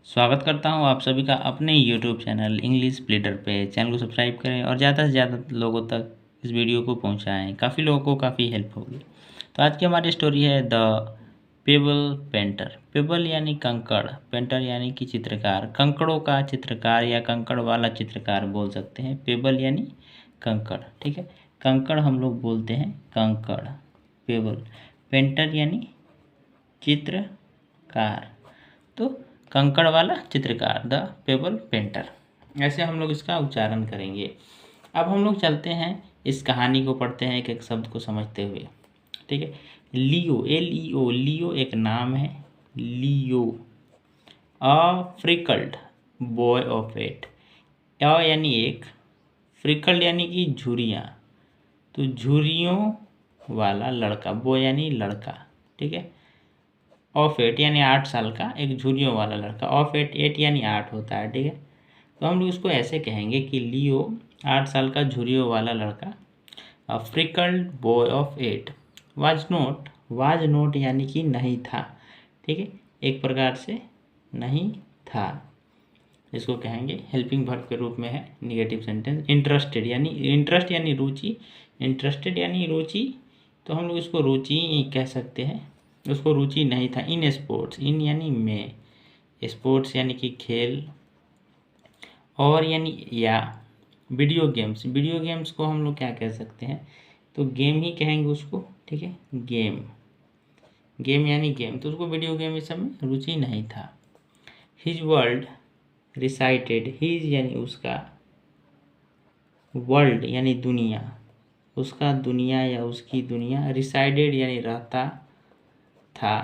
स्वागत करता हूँ आप सभी का अपने यूट्यूब चैनल इंग्लिश प्लेटर पे। चैनल को सब्सक्राइब करें और ज़्यादा से ज़्यादा लोगों तक इस वीडियो को पहुँचाएँ। काफ़ी लोगों को काफ़ी हेल्प होगी। तो आज की हमारी स्टोरी है द पेबल पेंटर। पेबल यानी कंकड़, पेंटर यानी कि चित्रकार। कंकड़ों का चित्रकार या कंकड़ वाला चित्रकार बोल सकते हैं। पेबल यानी कंकड़, ठीक है। कंकड़ हम लोग बोलते हैं कंकड़, पेबल। पेंटर यानी चित्रकार, तो कंकड़ वाला चित्रकार, द पेबल पेंटर, ऐसे हम लोग इसका उच्चारण करेंगे। अब हम लोग चलते हैं, इस कहानी को पढ़ते हैं एक एक शब्द को समझते हुए, ठीक है। लियो, LEO, लियो एक नाम है। लियो, अ फ्रिकल्ड बॉय ऑफ 8। अ यानी एक, फ्रिकल्ड यानी कि झुर्रियाँ, तो झुर्रियों वाला लड़का, बॉय यानी लड़का, ठीक है। ऑफ 8 यानी 8 साल का एक झुर्रियों वाला लड़का। ऑफ 8, 8 यानी 8 होता है, ठीक है। तो हम लोग इसको ऐसे कहेंगे कि लियो 8 साल का झुर्रियों वाला लड़का, अ फ्रिकल्ड बॉय ऑफ 8 वाज नोट यानी कि नहीं था, ठीक है। एक प्रकार से नहीं था, इसको कहेंगे हेल्पिंग वर्ब के रूप में है, निगेटिव सेंटेंस। इंटरेस्टेड यानी, इंटरेस्ट यानी रुचि, इंटरेस्टेड यानी रुचि, तो हम लोग इसको रुचि कह सकते हैं। उसको रुचि नहीं था इन स्पोर्ट्स, इन यानी में, स्पोर्ट्स यानी कि खेल, और यानी या, वीडियो गेम्स, वीडियो गेम्स को हम लोग क्या कह सकते हैं, तो गेम ही कहेंगे उसको, ठीक है। गेम, गेम यानी गेम, तो उसको वीडियो गेम इस सब में रुचि नहीं था। हिज वर्ल्ड रिसाइटेड, हिज यानी उसका, वर्ल्ड यानी दुनिया, उसका दुनिया या उसकी दुनिया, रिसाइडेड यानी रहता था,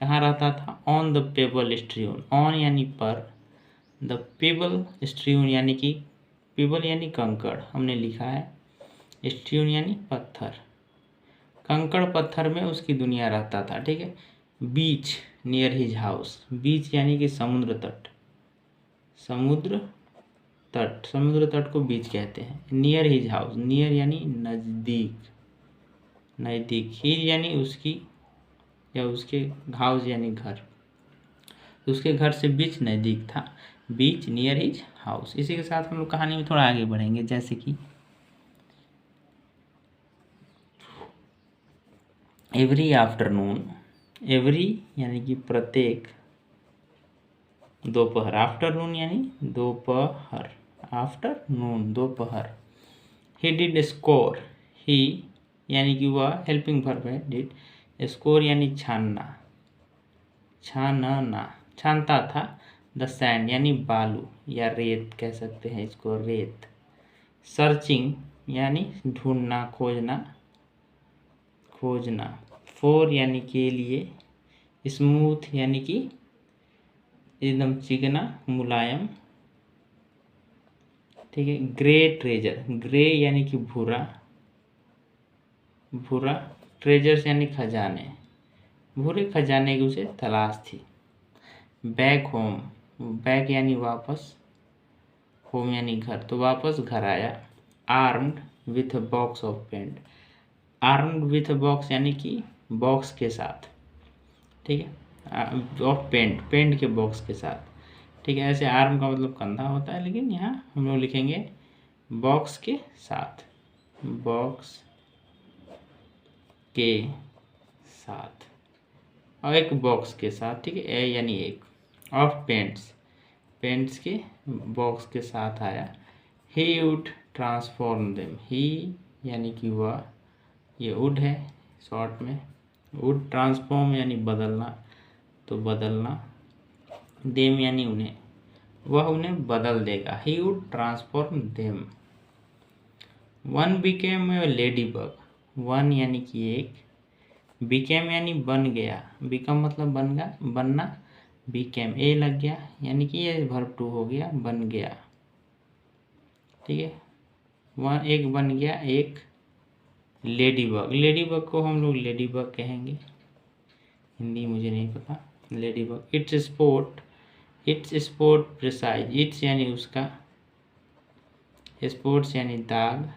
कहाँ रहता था, on the payable stream, on यानी पर, द पेबल स्ट्रीम यानी कि, पेबल यानी कंकड़ हमने लिखा है, स्ट्रीम यानी पत्थर, कंकड़ पत्थर में उसकी दुनिया रहता था, ठीक है। बीच नियर हिज हाउस, बीच यानी कि समुद्र तट, समुद्र तट, समुद्र तट को बीच कहते हैं। नियर हिज हाउस, नियर यानी नज़दीक, नज़दीक, हिज यानी उसकी या उसके, हाउस यानी घर, तो उसके घर से बीच नज़दीक था, बीच नियर हिज हाउस। इसी के साथ हम लोग कहानी में थोड़ा आगे बढ़ेंगे, जैसे कि एवरी आफ्टरनून, एवरी यानी कि प्रत्येक, दोपहर, आफ्टरनून यानी दोपहर, आफ्टरनून दोपहर। ही डिड स्कोर, ही यानी कि वह हेल्पिंग वर्ब है, डिड, स्कोर यानी छानना, छानना, छानता था, द सैंड यानी बालू या रेत कह सकते हैं इसको, रेत। सर्चिंग यानी ढूंढना, खोजना, खोजना। फोर यानी के लिए, स्मूथ यानी कि एकदम चिकना, मुलायम, ठीक है। ग्रे ट्रेजर, ग्रे यानी कि भूरा, भूरा, ट्रेजर्स यानी खजाने, भूरे खजाने की उसे तलाश थी। बैक होम, बैक यानी वापस, होम यानी घर, तो वापस घर आया। Armed with box of paint, armed with box यानी कि बॉक्स के साथ, ठीक है, ऑफ पेंट, पेंट के बॉक्स के साथ, ठीक है। ऐसे आर्म का मतलब कंधा होता है, लेकिन यहाँ हम लोग लिखेंगे बॉक्स के साथ, बॉक्स के साथ, और एक बॉक्स के साथ, ठीक है, ए यानी एक। ऑफ पेंट्स, पेंट्स के बॉक्स के साथ आया। ही वुड ट्रांसफॉर्म देम, ही यानी कि वह, ये वुड है शॉर्ट में, वुड ट्रांसफॉर्म यानी बदलना, तो बदलना, देम यानी उन्हें, वह उन्हें बदल देगा। He would transform them. One became a lady bug, one यानी कि एक, बिकेम यानी बन गया, बिकम मतलब बनना, बिकेम ए लग गया यानी कि ये वर्ब टू हो गया, बन गया, ठीक है। वन एक बन गया, एक लेडी बग, लेडी बग को हम लोग लेडी बग कहेंगे, हिंदी मुझे नहीं पता, lady bug. It's sport, it's sport precise, it's यानी उसका, स्पोर्ट्स यानी दाग,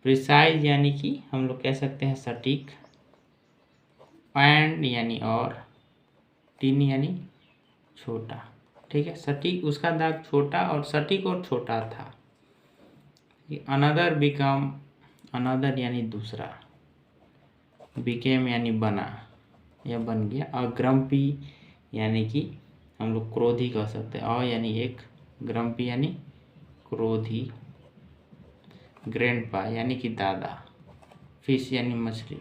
प्रिसाइज यानी कि हम लोग कह सकते हैं सटीक, एंड यानी और, टीन यानी छोटा, ठीक है। सटीक, उसका दाग छोटा और सटीक और छोटा था। अनदर बिकम, अनदर यानी दूसरा, बिकेम यानी बना या बन गया, और ग्रम्पी यानी कि हम लोग क्रोधी कह सकते हैं, और यानी एक, ग्रम्पी यानी क्रोधी, ग्रैंडपा यानी कि दादा, फिश यानी मछली,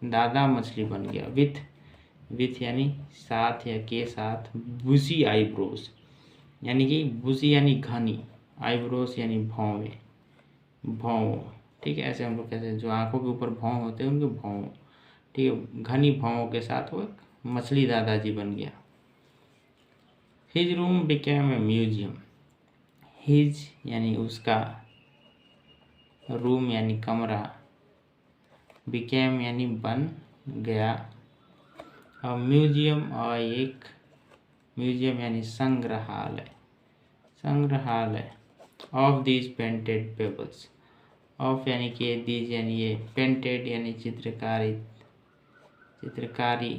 दादा मछली बन गया। विथ यानी साथ या के साथ, बुशी आईब्रोज यानी कि बुशी यानी घनी, आईब्रोज यानी भौवें, भौं, ठीक है। ऐसे हम लोग कहते हैं जो आंखों के ऊपर भौं होते हैं उनके भौं, ठीक है। घनी भौं के साथ वो मछली दादाजी बन गया। His room became a museum, his यानी उसका, रूम यानी कमरा, बिकेम यानी बन गया, और म्यूजियम, और एक, म्यूजियम यानी संग्रहालय, संग्रहालय, of these painted pebbles, of यानी कि दीज यानी ये, पेंटेड यानी चित्रकारी, चित्रकारी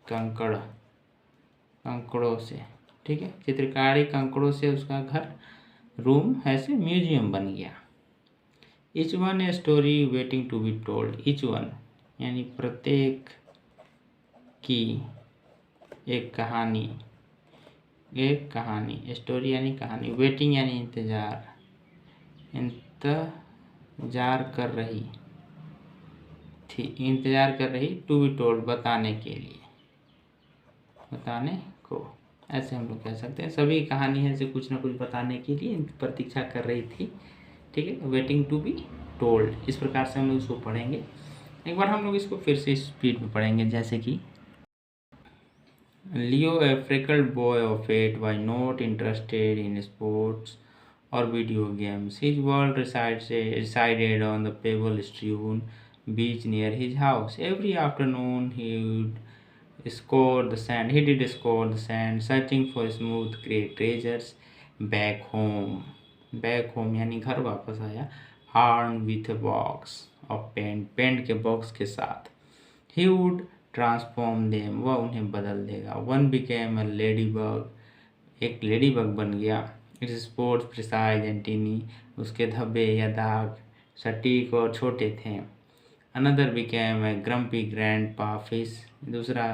कंकड़, कंकड़ों से, ठीक है। चित्रकारी कंकड़ों से उसका घर, रूम ऐसे म्यूजियम बन गया। Each one a story waiting to be told, each one यानी प्रत्येक की एक कहानी, एक कहानी, स्टोरी यानी कहानी, वेटिंग यानी इंतजार, इंतजार कर रही थी, इंतजार कर रही, टू बी टोल्ड बताने के लिए, बताने को, ऐसे हम लोग कह सकते हैं। सभी कहानी है से कुछ ना कुछ बताने के लिए प्रतीक्षा कर रही थी, ठीक है। वेटिंग टू बी टोल्ड, इस प्रकार से हम लोग इसको पढ़ेंगे। एक बार हम लोग इसको फिर से स्पीड में पढ़ेंगे, जैसे कि Leo, a freckled boy of 8, was not interested in sports or video games. His world resided on the pebble-strewn beach near his house. Every afternoon he did scour the sand, searching for smooth gray treasures back home. Back home यानी घर वापस आया, armed with a box of paint के box के साथ। He would transform them, वह उन्हें बदल देगा। One became a ladybug, एक लेडी बग बन गया। Its sports precise and tiny, उसके धब्बे या दाग सटीक और छोटे थे। Another became a grumpy grandpa fish, दूसरा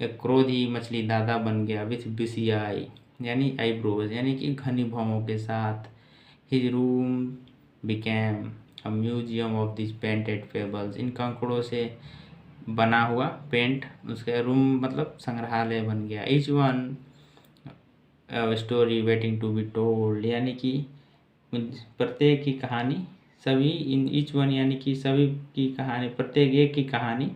एक क्रोधी मछली दादा बन गया। विथ बिसी आई यानी आईब्रोज यानी कि घनी भौहों के साथ। His room became a museum of this painted fables, इन कंकड़ों से बना हुआ पेंट, उसके रूम मतलब संग्रहालय बन गया। Each one story waiting to be told यानी कि प्रत्येक की कहानी, सभी, इन ईच वन यानी कि सभी की कहानी, प्रत्येक एक की कहानी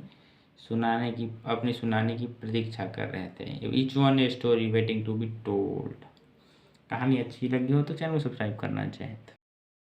सुनाने की, अपनी सुनाने की प्रतीक्षा कर रहे थे। Each one a story waiting to be told. कहानी अच्छी लगी हो तो चैनल को सब्सक्राइब करना चाहिए।